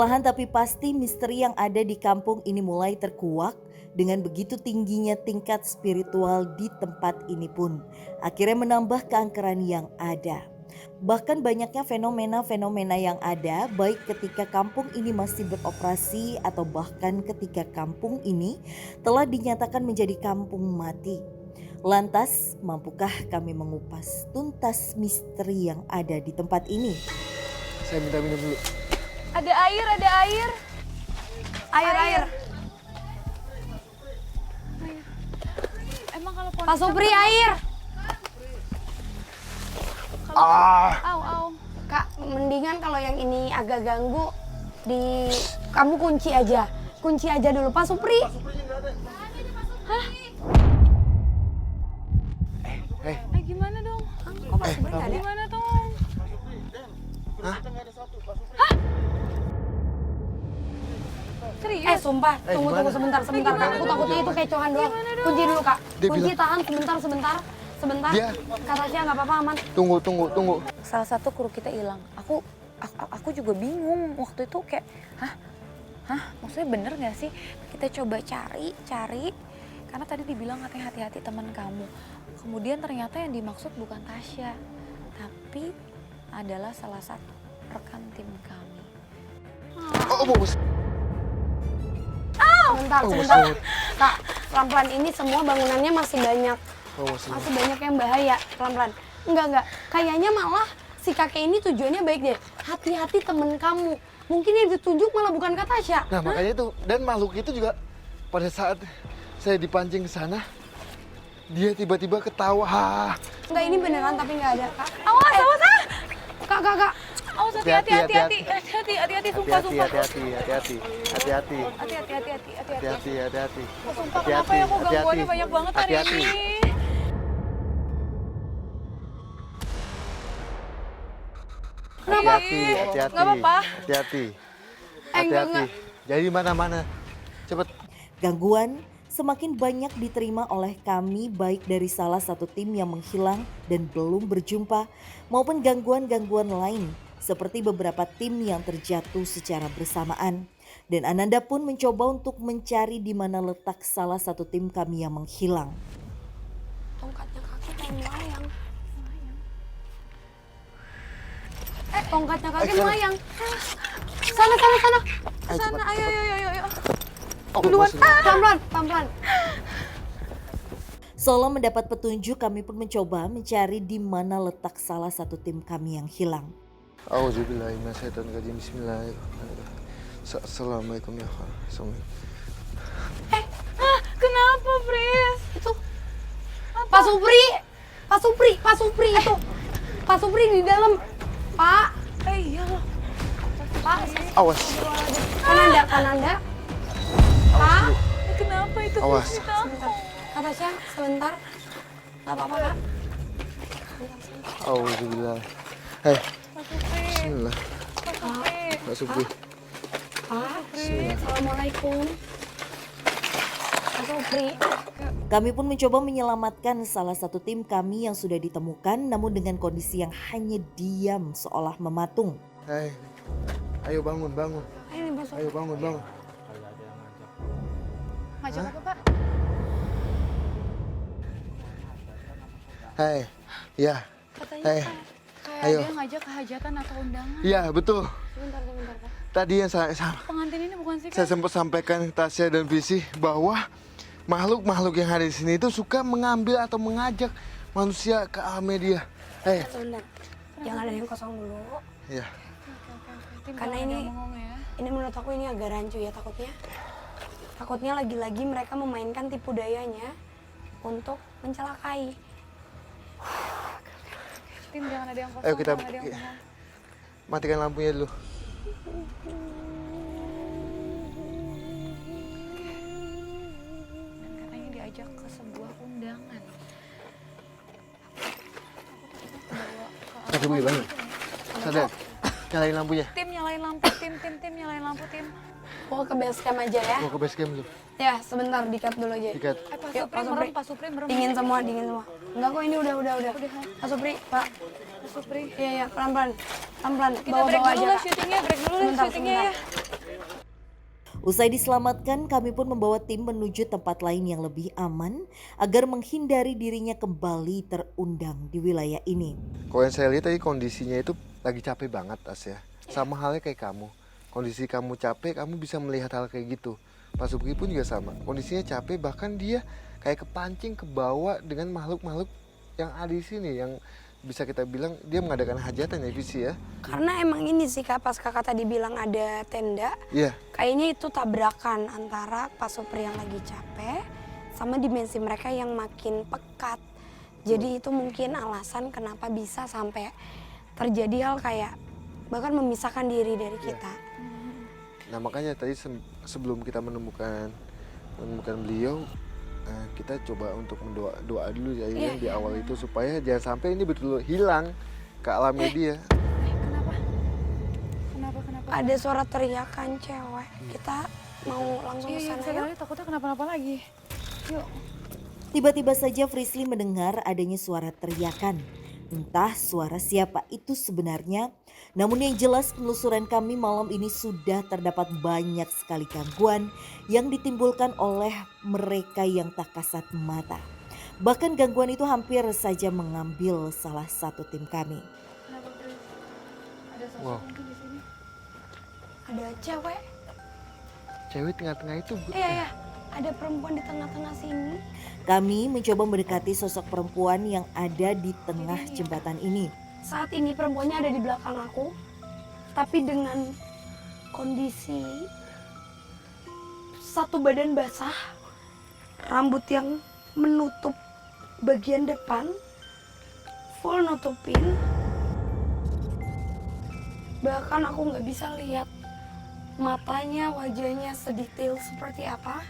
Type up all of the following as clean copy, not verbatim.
Perlahan tapi pasti misteri yang ada di kampung ini mulai terkuak. Dengan begitu tingginya tingkat spiritual di tempat ini pun akhirnya menambah keangkeran yang ada. Bahkan banyaknya fenomena-fenomena yang ada baik ketika kampung ini masih beroperasi atau bahkan ketika kampung ini telah dinyatakan menjadi kampung mati. Lantas, mampukah kami mengupas tuntas misteri yang ada di tempat ini? Saya minta minum dulu. Ada air, ada air. Air. Emang kalau pohon Pak Supri, air. Au. Kak, mendingan kalau yang ini agak ganggu, kamu kunci aja. Kunci aja dulu, Pak Supri. Hah? Gimana dong? Kok Pak Supri nggak ada? Gimana dong? Hah? Serius? Sumpah, tunggu gimana? sebentar Kak. Aku takutnya itu kecohan doang. Kunci dulu Kak. Dia Kunci bilang- tahan sebentar. Dia- Kak Tasya nggak apa-apa, aman. Tunggu. Salah satu kru kita hilang. Aku juga bingung waktu itu kayak, maksudnya bener nggak sih? Kita coba cari, karena tadi dibilang katanya hati-hati teman kamu. Kemudian ternyata yang dimaksud bukan Tasya, tapi adalah salah satu rekan tim kami. Oh, bos. Sebentar. Kak, pelan-pelan ini semua bangunannya masih banyak. Masih banyak yang bahaya, pelan-pelan. Enggak. Kayaknya malah si kakek ini tujuannya baik deh. Hati-hati temen kamu. Mungkin yang ditunjuk malah bukan Kak Tasya. Nah, makanya itu. Dan makhluk itu juga pada saat saya dipancing ke sana, dia tiba-tiba ketawa. Enggak, ini beneran tapi nggak ada, Kak. Awas. Kak. Awas, Hati-hati. hati-hati, sumpah. Hati-hati. Hati-hati. Sumpah, kenapa ya kok gangguannya banyak banget hari Hati-hati. ini? Kenapa? Hati-hati. Nggak apa-apa. Hati-hati. Enggak. Jadi mana-mana. Cepet. Gangguan semakin banyak diterima oleh kami baik dari salah satu tim yang menghilang dan belum berjumpa maupun gangguan-gangguan lain seperti beberapa tim yang terjatuh secara bersamaan. Dan Ananda pun mencoba untuk mencari di mana letak salah satu tim kami yang menghilang. Tongkatnya kakek kayak melayang. Tongkatnya kakek melayang. Sana. Sana, ayo. Duluan. Pelan-pelan. Seolah mendapat petunjuk, kami pun mencoba mencari di mana letak salah satu tim kami yang hilang. Auzubillahiminasyaitonirrajim. Bismillahirrahmanirrahim. Assalamualaikum ya Allah. Assalamualaikum. Kenapa, Pris? Itu Pak Supri itu. Pak Supri di dalam. Pak. Iya loh. Pak. Awas. Kananda. Pak. Kenapa itu? Awas. Kak Tasya, sebentar. Gak apa-apa, Kak. Auzubillah. Bismillah. Pak Supri. Pak. Assalamualaikum. Pak Supri. Kami pun mencoba menyelamatkan salah satu tim kami yang sudah ditemukan namun dengan kondisi yang hanya diam seolah mematung. Ayo bangun. Ayo nih, Pak Supri. Ayo bangun. Ngajak apa, Pak? Ya. Katanya Kayak dia ngajak ke hajatan atau undangan. Iya, betul. Sebentar, Kak. Tadi yang saya Pengantin ini bukan sih, saya Kak? sempat sampaikan ke Tasya dan Visi bahwa makhluk-makhluk yang ada di sini itu suka mengambil atau mengajak manusia ke alam media. Sebentar. Jangan ada yang kosong dulu. Iya. Tim Karena jangan ini- ada bengong ya. Ini menurut aku ini agak rancu ya takutnya. Takutnya lagi-lagi mereka memainkan tipu dayanya untuk mencelakai. Tim jangan ada yang kosong, Ayo kita jangan ada yang bengong. matikan lampunya dulu. Dan katanya diajak ke sebuah undangan. Kaki begini bangun. Sadar. Nyalain lampunya. Tim nyalain lampu, tim nyalain lampu, tim. Mau ke base camp aja ya. Mau ke base camp dulu. Ya, sebentar di-cut dulu aja. Dikat. Pak Yuk, Supri merem, Pak Supri merem. Dingin semua. Enggak kok, ini udah. Pak Supri, Pak. Supri. Iya, pelan-pelan. Pelan-pelan. Kita break Bawa-bawa dulu aja, lah Kak. syutingnya, break dulu lah Sebentar, syutingnya ya. Usai diselamatkan, kami pun membawa tim menuju tempat lain yang lebih aman agar menghindari dirinya kembali terundang di wilayah ini. Kalau yang saya lihat tadi kondisinya itu lagi capek banget Asya. Sama halnya kayak kamu. Kondisi kamu capek, kamu bisa melihat hal kayak gitu. Pak Supri pun juga sama. Kondisinya capek, bahkan dia kayak kepancing ke bawah dengan makhluk-makhluk yang ada di sini, yang bisa kita bilang dia mengadakan hajatan ya Visi ya. Karena emang ini sih Kak, pas Kakak tadi bilang ada tenda, Iya. kayaknya itu tabrakan antara Pak Supri yang lagi capek sama dimensi mereka yang makin pekat. Jadi itu mungkin alasan kenapa bisa sampai terjadi hal kayak bahkan memisahkan diri dari kita. Nah makanya tadi sebelum kita menemukan beliau, kita coba untuk doa dulu ya yang di awal itu supaya jangan sampai ini betul hilang ke alam media. Kenapa? Ada suara teriakan cewek. Kita mau langsung ke Iya, sana saya yuk. tadi takutnya kenapa-napa lagi. Yuk. Tiba-tiba saja Frisly mendengar adanya suara teriakan. Entah suara siapa itu sebenarnya, namun yang jelas penelusuran kami malam ini sudah terdapat banyak sekali gangguan yang ditimbulkan oleh mereka yang tak kasat mata. Bahkan gangguan itu hampir saja mengambil salah satu tim kami. Kenapa, Pris? Ada sosok Wow. mungkin di sini. Ada cewek. Cewek tengah-tengah itu. Iya. Ada perempuan di tengah-tengah sini. Kami mencoba mendekati sosok perempuan yang ada di tengah jembatan ini. Saat ini perempuannya ada di belakang aku. Tapi dengan kondisi satu badan basah, rambut yang menutup bagian depan, full nutupin. Bahkan aku nggak bisa lihat matanya, wajahnya sedetail seperti apa.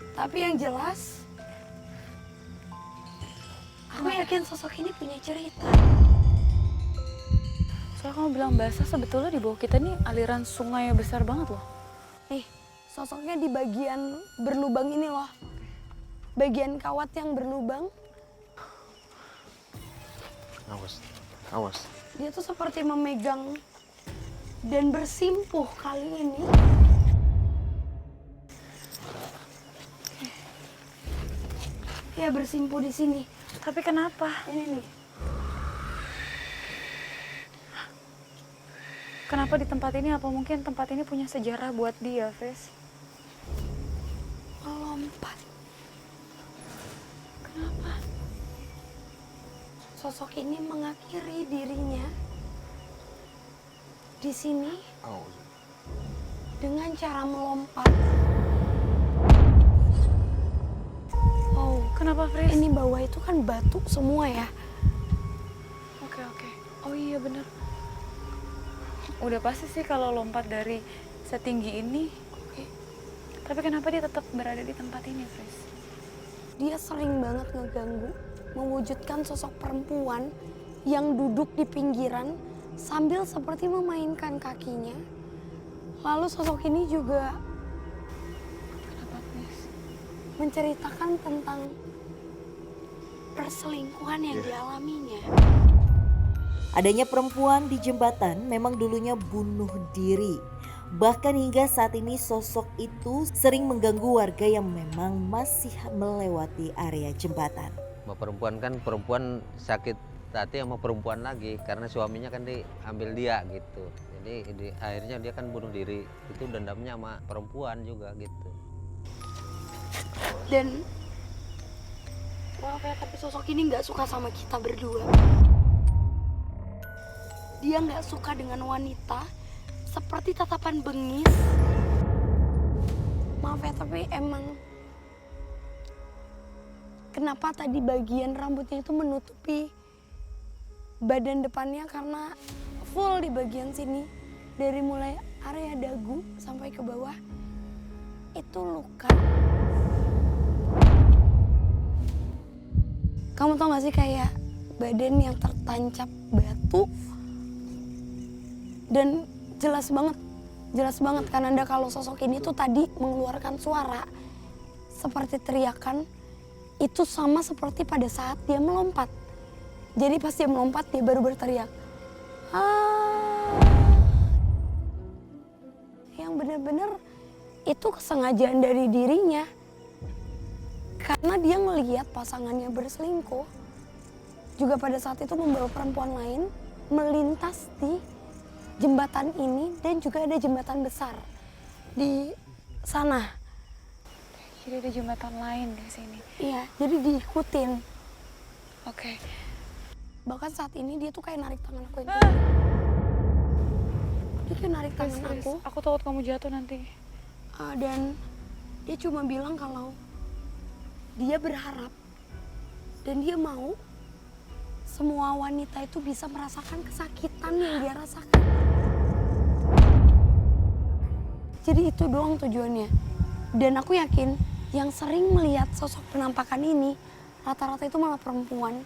Tapi yang jelas, aku yakin sosok ini punya cerita. Soalnya kamu bilang basah, sebetulnya di bawah kita nih aliran sungai besar banget loh. Nih, sosoknya di bagian berlubang ini loh. Bagian kawat yang berlubang, Awas. dia tuh seperti memegang dan bersimpuh kali ini. Ya bersimpuh di sini. Tapi kenapa? Ini nih. Kenapa di tempat ini? Apa mungkin tempat ini punya sejarah buat dia, Fris? Melompat. Kenapa? Sosok ini mengakhiri dirinya di sini dengan cara melompat. Oh, Kenapa, Fris? ini bawah itu kan batu semua ya. Oke. Oh iya bener. Udah pasti sih kalau lompat dari setinggi ini. Oke. Tapi kenapa dia tetap berada di tempat ini, Fris? Dia sering banget ngeganggu, mewujudkan sosok perempuan yang duduk di pinggiran sambil seperti memainkan kakinya. Lalu sosok ini juga Kenapa, Fris? menceritakan tentang perselingkuhan yang dialaminya. Adanya perempuan di jembatan memang dulunya bunuh diri. Bahkan hingga saat ini sosok itu sering mengganggu warga yang memang masih melewati area jembatan. Perempuan kan perempuan sakit hati sama perempuan lagi karena suaminya kan diambil dia gitu. Jadi akhirnya dia kan bunuh diri. Itu dendamnya sama perempuan juga gitu. Dan maaf ya, tapi sosok ini nggak suka sama kita berdua. Dia nggak suka dengan wanita seperti tatapan bengis. Maaf ya, tapi emang kenapa tadi bagian rambutnya itu menutupi badan depannya, karena full di bagian sini. Dari mulai area dagu sampai ke bawah itu luka. Kamu tau gak sih kayak badan yang tertancap batu. Dan jelas banget kalau sosok ini tuh tadi mengeluarkan suara seperti teriakan itu sama seperti pada saat dia melompat. Jadi pas dia melompat dia baru berteriak. "Ah." Yang benar-benar itu kesengajaan dari dirinya. Karena dia ngelihat pasangannya berselingkuh. Juga pada saat itu membawa perempuan lain melintas di jembatan ini dan juga ada jembatan besar di sana. Jadi ada jembatan lain di sini. Iya, jadi diikutin. Oke. Bahkan saat ini dia tuh kayak narik tangan aku itu. Dia kayak narik tangan aku. Aku takut kamu jatuh nanti. Dan dia cuma bilang kalau dia berharap dan dia mau semua wanita itu bisa merasakan kesakitan yang dia rasakan. Jadi itu doang tujuannya. Dan aku yakin yang sering melihat sosok penampakan ini rata-rata itu malah perempuan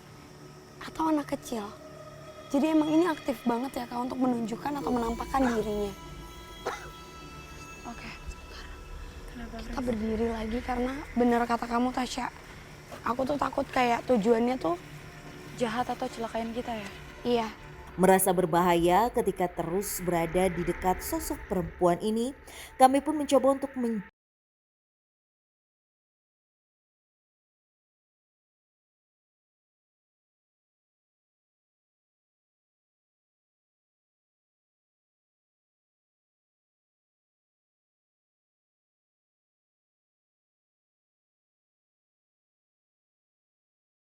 atau anak kecil. Jadi emang ini aktif banget ya Kak untuk menunjukkan atau menampakkan dirinya. Oke. Kenapa? Kita berdiri lagi karena bener kata kamu Tasya. Aku tuh takut kayak tujuannya tuh Jahat atau celakain kita ya? iya. Merasa berbahaya ketika terus berada di dekat sosok perempuan ini, kami pun mencoba untuk